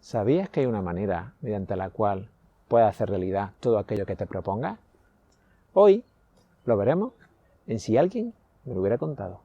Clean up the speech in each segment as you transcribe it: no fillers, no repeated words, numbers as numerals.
¿Sabías que hay una manera mediante la cual puedes hacer realidad todo aquello que te propongas? Hoy lo veremos en Si alguien me lo hubiera contado.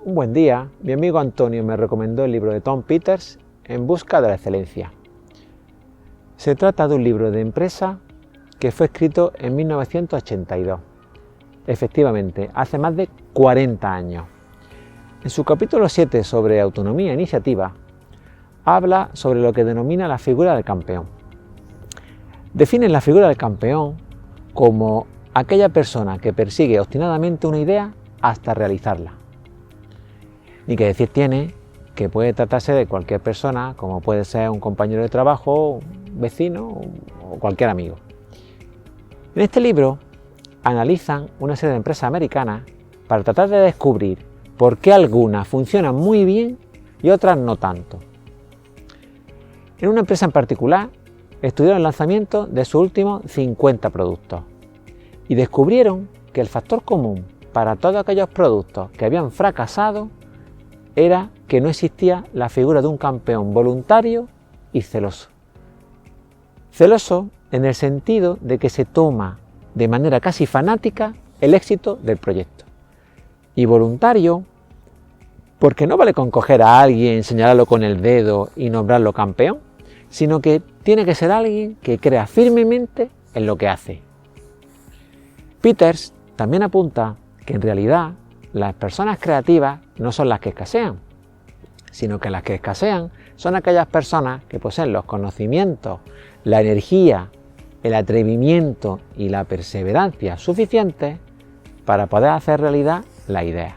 Un buen día, mi amigo Antonio me recomendó el libro de Tom Peters, En busca de la excelencia. Se trata de un libro de empresa que fue escrito en 1982. Efectivamente, hace más de 40 años. En su capítulo 7 sobre autonomía e iniciativa, habla sobre lo que denomina la figura del campeón. Define la figura del campeón como aquella persona que persigue obstinadamente una idea hasta realizarla. Ni que decir tiene que puede tratarse de cualquier persona, como puede ser un compañero de trabajo, un vecino o cualquier amigo. En este libro analizan una serie de empresas americanas para tratar de descubrir por qué algunas funcionan muy bien y otras no tanto. En una empresa en particular estudiaron el lanzamiento de sus últimos 50 productos y descubrieron que el factor común para todos aquellos productos que habían fracasado era que no existía la figura de un campeón voluntario y celoso. Celoso en el sentido de que se toma de manera casi fanática el éxito del proyecto. Y voluntario porque no vale con coger a alguien, señalarlo con el dedo y nombrarlo campeón, sino que tiene que ser alguien que crea firmemente en lo que hace. Peters también apunta que en realidad las personas creativas no son las que escasean, sino que las que escasean son aquellas personas que poseen los conocimientos, la energía, el atrevimiento y la perseverancia suficientes para poder hacer realidad la idea.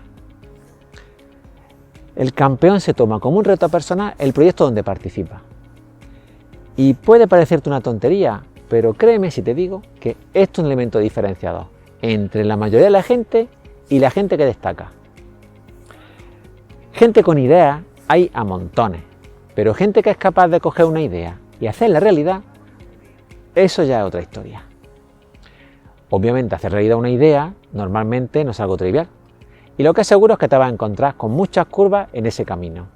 El campeón se toma como un reto personal el proyecto donde participa. Y puede parecerte una tontería, pero créeme si te digo que esto es un elemento diferenciador entre la mayoría de la gente y la gente que destaca. Gente con ideas hay a montones, pero gente que es capaz de coger una idea y hacerla realidad, eso ya es otra historia. Obviamente hacer realidad una idea normalmente no es algo trivial, y lo que es seguro es que te vas a encontrar con muchas curvas en ese camino.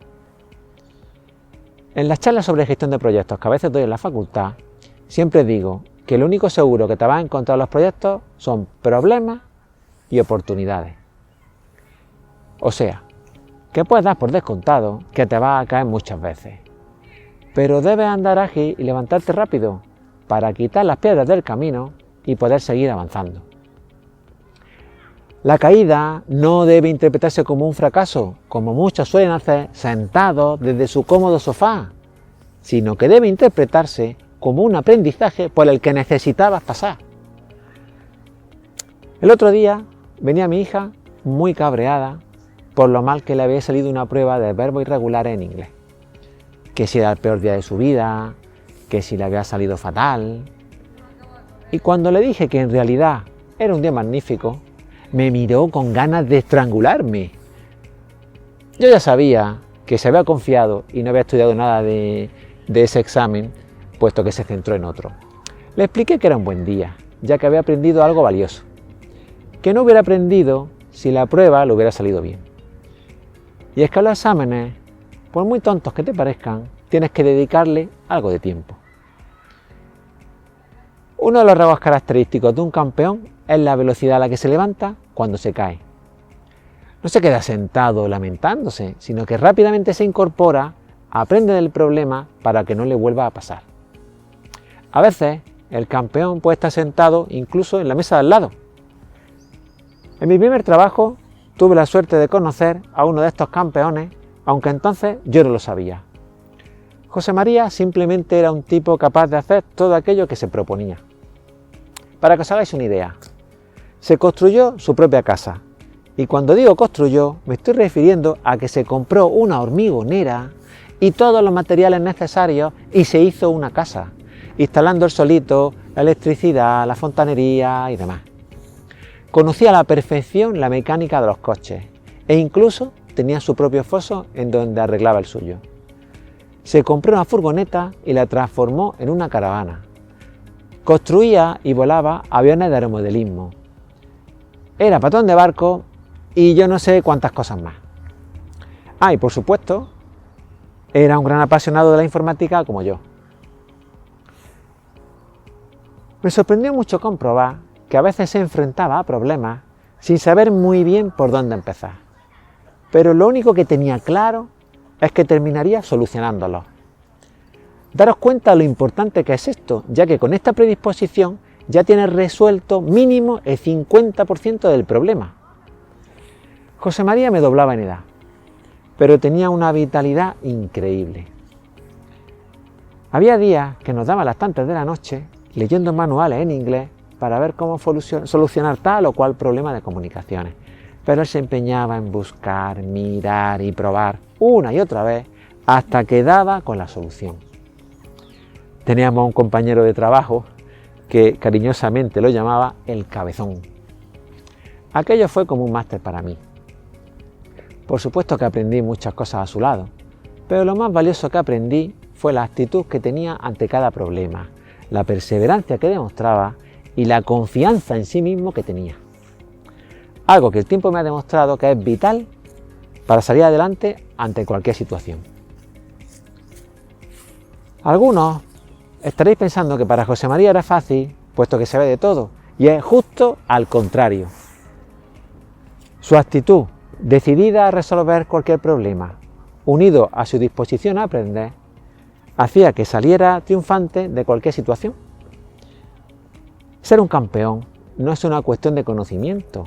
En las charlas sobre gestión de proyectos que a veces doy en la facultad, siempre digo que lo único seguro que te vas a encontrar en los proyectos son problemas y oportunidades. O sea, que puedes dar por descontado que te vas a caer muchas veces, pero debes andar ágil y levantarte rápido para quitar las piedras del camino y poder seguir avanzando. La caída no debe interpretarse como un fracaso, como muchos suelen hacer sentados desde su cómodo sofá, sino que debe interpretarse como un aprendizaje por el que necesitabas pasar. El otro día venía mi hija muy cabreada por lo mal que le había salido una prueba de verbos irregulares en inglés. Que si era el peor día de su vida, que si le había salido fatal. Y cuando le dije que en realidad era un día magnífico, me miró con ganas de estrangularme. Yo ya sabía que se había confiado y no había estudiado nada de ese examen, puesto que se centró en otro. Le expliqué que era un buen día, ya que había aprendido algo valioso, que no hubiera aprendido si la prueba le hubiera salido bien. Y es que a los exámenes, por muy tontos que te parezcan, tienes que dedicarle algo de tiempo. Uno de los rasgos característicos de un campeón es la velocidad a la que se levanta cuando se cae. No se queda sentado lamentándose, sino que rápidamente se incorpora, aprende del problema para que no le vuelva a pasar. A veces, el campeón puede estar sentado incluso en la mesa de al lado. En mi primer trabajo tuve la suerte de conocer a uno de estos campeones, aunque entonces yo no lo sabía. José María simplemente era un tipo capaz de hacer todo aquello que se proponía. Para que os hagáis una idea, se construyó su propia casa, y cuando digo construyó, me estoy refiriendo a que se compró una hormigonera y todos los materiales necesarios y se hizo una casa, instalando él solito la electricidad, la fontanería y demás. Conocía a la perfección la mecánica de los coches e incluso tenía su propio foso en donde arreglaba el suyo. Se compró una furgoneta y la transformó en una caravana. Construía y volaba aviones de aeromodelismo. Era patrón de barco y yo no sé cuántas cosas más. Ah, y por supuesto, era un gran apasionado de la informática como yo. Me sorprendió mucho comprobar que a veces se enfrentaba a problemas sin saber muy bien por dónde empezar. Pero lo único que tenía claro es que terminaría solucionándolos. Daros cuenta lo importante que es esto, ya que con esta predisposición ya tienes resuelto mínimo el 50% del problema. José María me doblaba en edad, pero tenía una vitalidad increíble. Había días que nos daban las tantas de la noche leyendo manuales en inglés para ver cómo solucionar tal o cual problema de comunicaciones, pero él se empeñaba en buscar, mirar y probar una y otra vez hasta que daba con la solución. Teníamos un compañero de trabajo que cariñosamente lo llamaba el cabezón. Aquello fue como un máster para mí. Por supuesto que aprendí muchas cosas a su lado, pero lo más valioso que aprendí fue la actitud que tenía ante cada problema, la perseverancia que demostraba y la confianza en sí mismo que tenía. Algo que el tiempo me ha demostrado que es vital para salir adelante ante cualquier situación. Algunos estaréis pensando que para José María era fácil, puesto que sabe de todo, y es justo al contrario. Su actitud, decidida a resolver cualquier problema, unido a su disposición a aprender, hacía que saliera triunfante de cualquier situación. Ser un campeón no es una cuestión de conocimiento,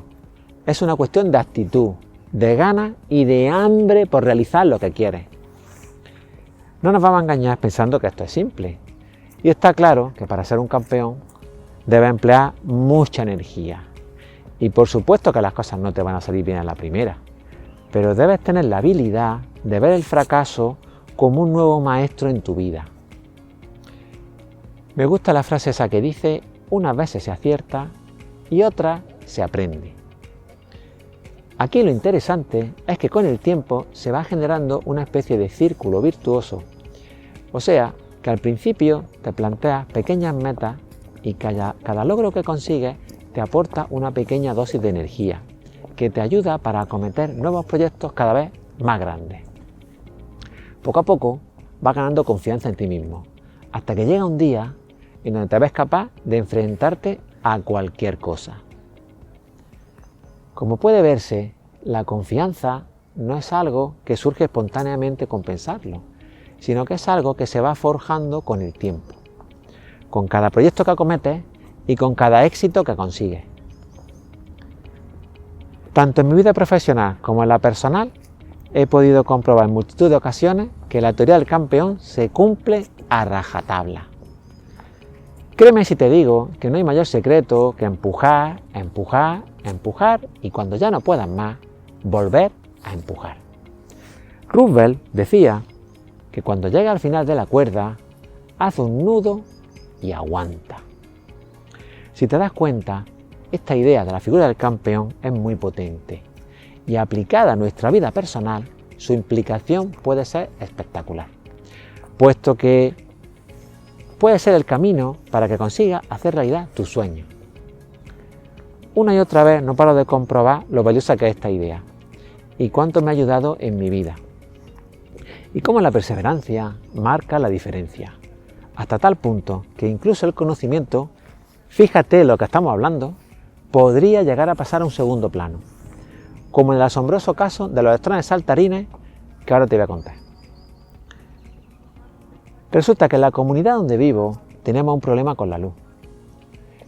es una cuestión de actitud, de ganas y de hambre por realizar lo que quieres. No nos vamos a engañar pensando que esto es simple. Y está claro que para ser un campeón debes emplear mucha energía. Y por supuesto que las cosas no te van a salir bien a la primera, pero debes tener la habilidad de ver el fracaso como un nuevo maestro en tu vida. Me gusta la frase esa que dice: unas veces se acierta y otras se aprende. Aquí lo interesante es que con el tiempo se va generando una especie de círculo virtuoso. O sea, que al principio te planteas pequeñas metas y cada logro que consigues te aporta una pequeña dosis de energía que te ayuda para acometer nuevos proyectos cada vez más grandes. Poco a poco vas ganando confianza en ti mismo, hasta que llega un día en donde te ves capaz de enfrentarte a cualquier cosa. Como puede verse, la confianza no es algo que surge espontáneamente con pensarlo, sino que es algo que se va forjando con el tiempo, con cada proyecto que acometes y con cada éxito que consigues. Tanto en mi vida profesional como en la personal, he podido comprobar en multitud de ocasiones que la teoría del campeón se cumple a rajatabla. Créeme si te digo que no hay mayor secreto que empujar, empujar, empujar y cuando ya no puedas más, volver a empujar. Roosevelt decía que cuando llega al final de la cuerda, haz un nudo y aguanta. Si te das cuenta, esta idea de la figura del campeón es muy potente y aplicada a nuestra vida personal, su implicación puede ser espectacular, puesto que puede ser el camino para que consigas hacer realidad tus sueños. Una y otra vez no paro de comprobar lo valiosa que es esta idea y cuánto me ha ayudado en mi vida. Y cómo la perseverancia marca la diferencia, hasta tal punto que incluso el conocimiento, fíjate lo que estamos hablando, podría llegar a pasar a un segundo plano, como en el asombroso caso de los electrones saltarines que ahora te voy a contar. Resulta que en la comunidad donde vivo tenemos un problema con la luz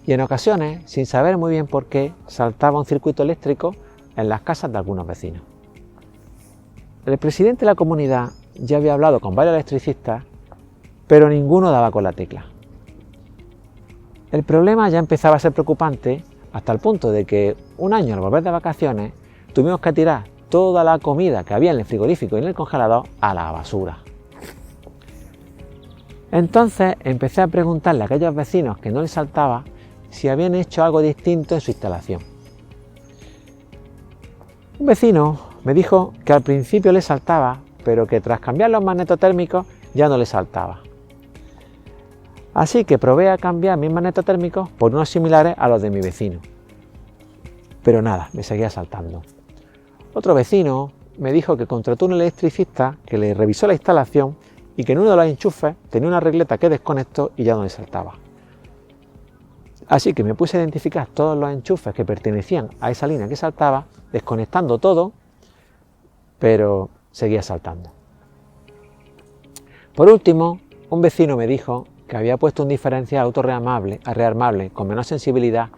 y en ocasiones, sin saber muy bien por qué, saltaba un circuito eléctrico en las casas de algunos vecinos. El presidente de la comunidad ya había hablado con varios electricistas, pero ninguno daba con la tecla. El problema ya empezaba a ser preocupante hasta el punto de que un año al volver de vacaciones tuvimos que tirar toda la comida que había en el frigorífico y en el congelador a la basura. Entonces empecé a preguntarle a aquellos vecinos que no les saltaba si habían hecho algo distinto en su instalación. Un vecino me dijo que al principio le saltaba, pero que tras cambiar los magnetotérmicos ya no le saltaba. Así que probé a cambiar mis magnetotérmicos por unos similares a los de mi vecino. Pero nada, me seguía saltando. Otro vecino me dijo que contrató un electricista que le revisó la instalación y que en uno de los enchufes tenía una regleta que desconectó y ya no le saltaba. Así que me puse a identificar todos los enchufes que pertenecían a esa línea que saltaba, desconectando todo, pero seguía saltando. Por último, un vecino me dijo que había puesto un diferencial autorrearmable con menos sensibilidad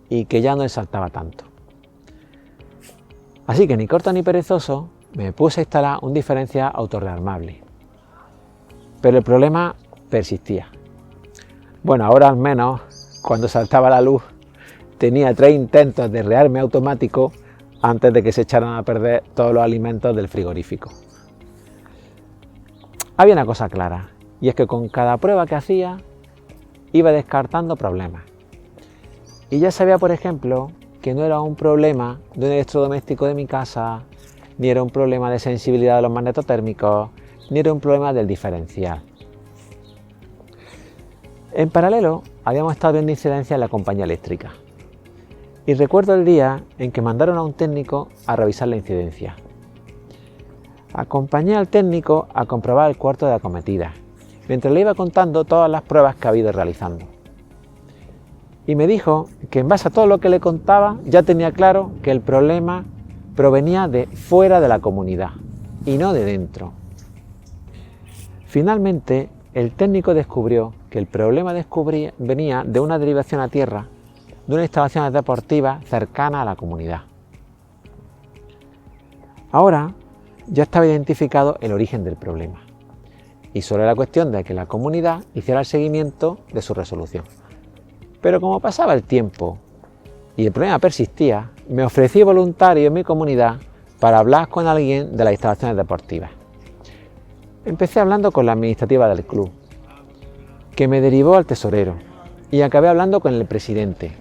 y que ya no le saltaba tanto. Así que ni corto ni perezoso me puse a instalar un diferencial autorrearmable. Pero el problema persistía. Bueno, ahora al menos, cuando saltaba la luz, tenía 3 intentos de rearme automático antes de que se echaran a perder todos los alimentos del frigorífico. Había una cosa clara, y es que con cada prueba que hacía, iba descartando problemas. Y ya sabía, por ejemplo, que no era un problema de un electrodoméstico de mi casa, ni era un problema de sensibilidad de los magnetotérmicos, ni era un problema del diferencial. En paralelo, habíamos estado viendo incidencias en la compañía eléctrica. Y recuerdo el día en que mandaron a un técnico a revisar la incidencia. Acompañé al técnico a comprobar el cuarto de acometida, mientras le iba contando todas las pruebas que había ido realizando. Y me dijo que en base a todo lo que le contaba ya tenía claro que el problema provenía de fuera de la comunidad y no de dentro. Finalmente, el técnico descubrió que el problema venía de una derivación a tierra de unas instalaciones deportivas cercanas a la comunidad. Ahora ya estaba identificado el origen del problema y solo era cuestión de que la comunidad hiciera el seguimiento de su resolución. Pero como pasaba el tiempo y el problema persistía, me ofrecí voluntario en mi comunidad para hablar con alguien de las instalaciones deportivas. Empecé hablando con la administrativa del club, que me derivó al tesorero, y acabé hablando con el presidente.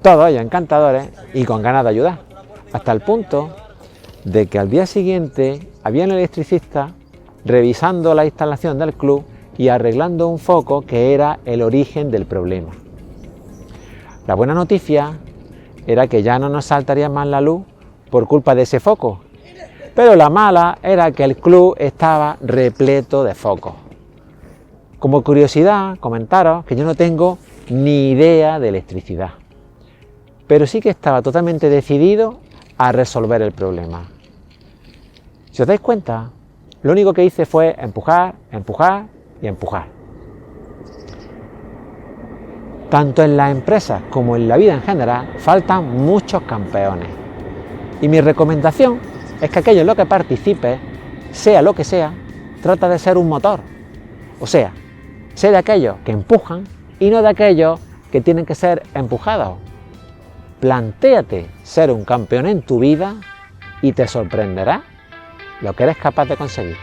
Todos ellos encantadores y con ganas de ayudar, hasta el punto de que al día siguiente había un electricista revisando la instalación del club y arreglando un foco que era el origen del problema. La buena noticia era que ya no nos saltaría más la luz por culpa de ese foco, pero la mala era que el club estaba repleto de focos. Como curiosidad, comentaros que yo no tengo ni idea de electricidad, pero sí que estaba totalmente decidido a resolver el problema. Si os dais cuenta, lo único que hice fue empujar, empujar y empujar. Tanto en las empresas como en la vida en general faltan muchos campeones. Y mi recomendación es que aquello en lo que participes, sea lo que sea, trata de ser un motor. O sea, sé de aquellos que empujan y no de aquellos que tienen que ser empujados. Plantéate ser un campeón en tu vida y te sorprenderá lo que eres capaz de conseguir.